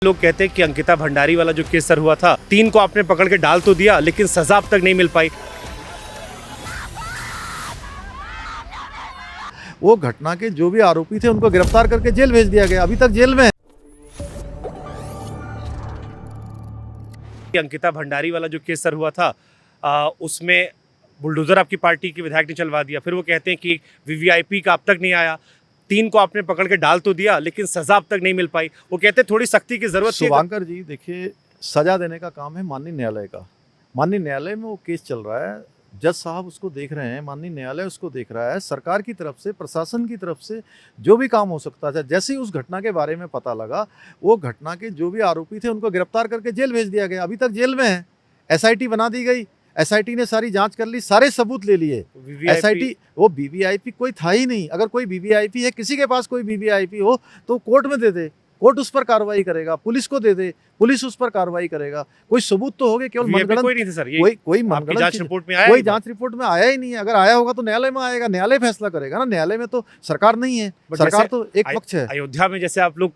लोग कहते हैं कि अंकिता भंडारी वाला जो केस सर हुआ था, 3 को आपने पकड़ के डाल तो दिया लेकिन सजा अब तक नहीं मिल पाई। वो घटना के जो भी आरोपी थे उनको गिरफ्तार करके जेल भेज दिया गया, अभी तक जेल में है। अंकिता भंडारी वाला जो केस सर हुआ था, उसमें बुलडोजर आपकी पार्टी के विधायक ने चलवा दिया। फिर वो कहते हैं कि वीवीआईपी का अब तक नहीं आया, 3 को आपने पकड़ के डाल तो दिया लेकिन सजा अब तक नहीं मिल पाई। वो कहते हैं थोड़ी सख्ती की जरूरत है। शुभांकर जी देखिए, सजा देने का काम है माननीय न्यायालय का। माननीय न्यायालय में वो केस चल रहा है, जज साहब उसको देख रहे हैं, माननीय न्यायालय उसको देख रहा है। सरकार की तरफ से, प्रशासन की तरफ से जो भी काम हो सकता था, जैसे ही उस घटना के बारे में पता लगा, वो घटना के जो भी आरोपी थे उनको गिरफ्तार करके जेल भेज दिया गया, अभी तक जेल में है। एसआईटी बना दी गई, एसआईटी ने सारी जांच कर ली, सारे सबूत ले लिए। एसआईटी, वो वीवीआईपी कोई था ही नहीं। अगर कोई वीवीआईपी है, किसी के पास कोई वीवीआईपी हो तो कोर्ट में दे दे, कोर्ट उस पर कार्रवाई करेगा। पुलिस को दे दे, पुलिस उस पर कार्रवाई करेगा। कोई सबूत तो हो गए, केवल मनगढ़ंत कोई नहीं थे सर। कोई मनगढ़ंत जांच रिपोर्ट में आया, कोई जांच रिपोर्ट में आया ही नहीं है। अगर आया होगा तो न्यायालय में आएगा, न्यायालय फैसला करेगा ना। न्यायालय में तो सरकार नहीं है, सरकार तो एक पक्ष है। अयोध्या में जैसे आप लोग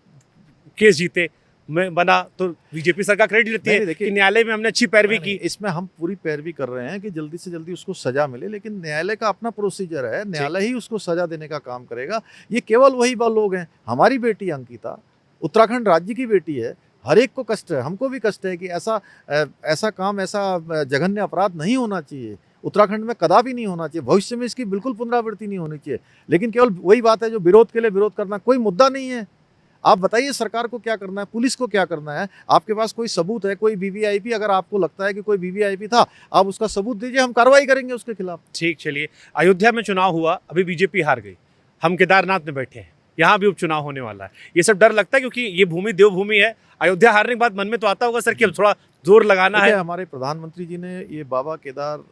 केस जीते में बना तो बीजेपी सरकार क्रेडिट लेती है कि न्यायालय में हमने अच्छी पैरवी की। इसमें हम पूरी पैरवी कर रहे हैं कि जल्दी से जल्दी उसको सजा मिले, लेकिन न्यायालय का अपना प्रोसीजर है, न्यायालय ही उसको सजा देने का काम करेगा। ये केवल वही लोग हैं। हमारी बेटी अंकिता उत्तराखंड राज्य की बेटी है, हर एक को कष्ट है, हमको भी कष्ट है कि ऐसा काम, ऐसा जघन्य अपराध नहीं होना चाहिए। उत्तराखंड में कदापि नहीं होना चाहिए, भविष्य में इसकी बिल्कुल पुनरावृत्ति नहीं होनी चाहिए। लेकिन केवल वही बात है जो विरोध के लिए विरोध करना, कोई मुद्दा नहीं है। आप बताइए सरकार को क्या करना है, पुलिस को क्या करना है। आपके पास कोई सबूत है, कोई वीवीआईपी, अगर आपको लगता है कि कोई वीवीआईपी था, आप उसका सबूत दीजिए, हम कार्रवाई करेंगे उसके खिलाफ। ठीक, चलिए। अयोध्या में चुनाव हुआ, अभी बीजेपी हार गई, हम केदारनाथ में बैठे हैं, यहाँ भी उपचुनाव होने वाला है। ये सब डर लगता है क्योंकि ये भूमि देवभूमि है। अयोध्या हारने के बाद मन में तो आता होगा सर कि अब थोड़ा जोर लगाना है। हमारे प्रधानमंत्री जी ने, ये बाबा केदार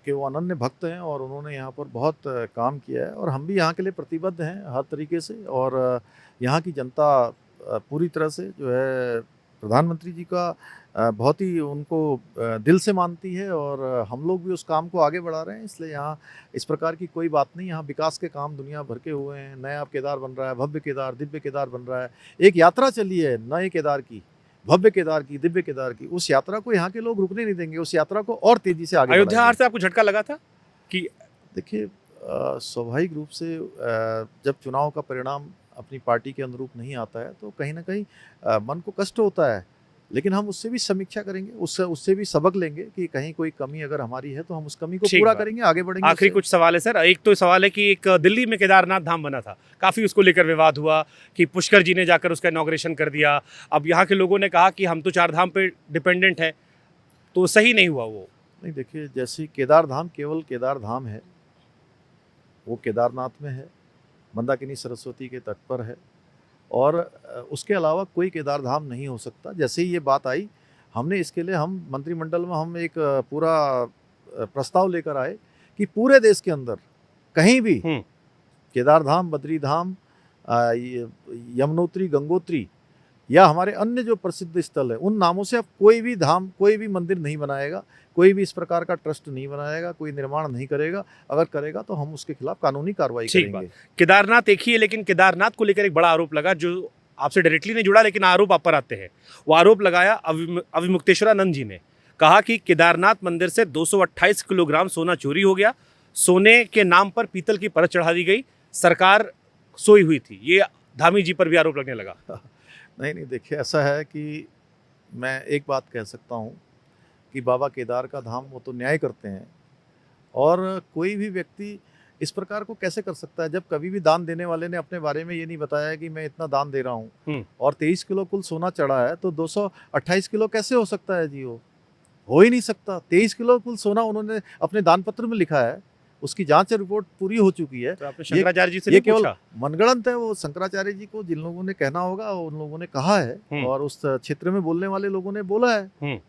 के वो अनन्य भक्त हैं और उन्होंने यहाँ पर बहुत काम किया है, और हम भी यहाँ के लिए प्रतिबद्ध हैं हर तरीके से। और यहाँ की जनता पूरी तरह से जो है प्रधानमंत्री जी का बहुत ही उनको दिल से मानती है, और हम लोग भी उस काम को आगे बढ़ा रहे हैं। इसलिए यहाँ इस प्रकार की कोई बात नहीं। यहाँ विकास के काम दुनिया भर के हुए हैं। नया केदार बन रहा है, भव्य केदार, दिव्य केदार बन रहा है। एक यात्रा चली है नए केदार की, भव्य केदार की, दिव्य केदार की। उस यात्रा को यहाँ के लोग रुकने नहीं देंगे, उस यात्रा को और तेजी से आगे। अयोध्या हार से आपको झटका लगा था कि? देखिए, स्वाभाविक रूप से जब चुनाव का परिणाम अपनी पार्टी के अनुरूप नहीं आता है तो कहीं ना कहीं मन को कष्ट होता है, लेकिन हम उससे भी समीक्षा करेंगे, उससे भी सबक लेंगे कि कहीं कोई कमी अगर हमारी है तो हम उस कमी को पूरा करेंगे, आगे बढ़ेंगे। आखिरी कुछ सवाल है सर। एक तो सवाल है कि एक दिल्ली में केदारनाथ धाम बना था, काफ़ी उसको लेकर विवाद हुआ कि पुष्कर जी ने जाकर उसका इनॉग्रेशन कर दिया। अब यहाँ के लोगों ने कहा कि हम तो 4 धाम पे डिपेंडेंट है, तो सही नहीं हुआ वो। नहीं, देखिए, जैसे केदार धाम केवल केदार धाम है, वो केदारनाथ में है, मंदाकिनी सरस्वती के तट पर है, और उसके अलावा कोई केदार धाम नहीं हो सकता। जैसे ही ये बात आई, हमने इसके लिए, हम मंत्रिमंडल में हम एक पूरा प्रस्ताव लेकर आए कि पूरे देश के अंदर कहीं भी केदार धाम, बद्री धाम, यमुनोत्री, गंगोत्री या हमारे अन्य जो प्रसिद्ध स्थल है, उन नामों से अब कोई भी धाम, कोई भी मंदिर नहीं बनाएगा, कोई भी इस प्रकार का ट्रस्ट नहीं बनाएगा, कोई निर्माण नहीं करेगा। अगर करेगा तो हम उसके खिलाफ कानूनी कार्रवाई करेंगे। केदारनाथ एक ही है, लेकिन केदारनाथ को लेकर एक बड़ा आरोप लगा जो आपसे डायरेक्टली नहीं जुड़ा, लेकिन आरोप आप पर आते हैं। वो आरोप लगाया अविमुक्तेश्वरानंद जी ने। कहा कि केदारनाथ मंदिर से 228 किलोग्राम सोना चोरी हो गया, सोने के नाम पर पीतल की परत चढ़ा दी गई, सरकार सोई हुई थी। ये धामी जी पर भी आरोप लगने लगा। नहीं, देखिए, ऐसा है कि मैं एक बात कह सकता हूँ कि बाबा केदार का धाम, वो तो न्याय करते हैं, और कोई भी व्यक्ति इस प्रकार को कैसे कर सकता है जब कभी भी दान देने वाले ने अपने बारे में ये नहीं बताया कि मैं इतना दान दे रहा हूँ, और 23 किलो कुल सोना चढ़ा है, तो 228 किलो कैसे हो सकता है जी? वो हो ही नहीं सकता। 23 किलो कुल सोना उन्होंने अपने दान पत्र में लिखा है, उसकी जांच रिपोर्ट पूरी हो चुकी है। तो आपने शंकराचार्य जी से ये केवल मनगढ़ंत है, वो शंकराचार्य जी को जिन लोगों ने कहना होगा उन लोगों ने कहा है, और उस क्षेत्र में बोलने वाले लोगों ने बोला है।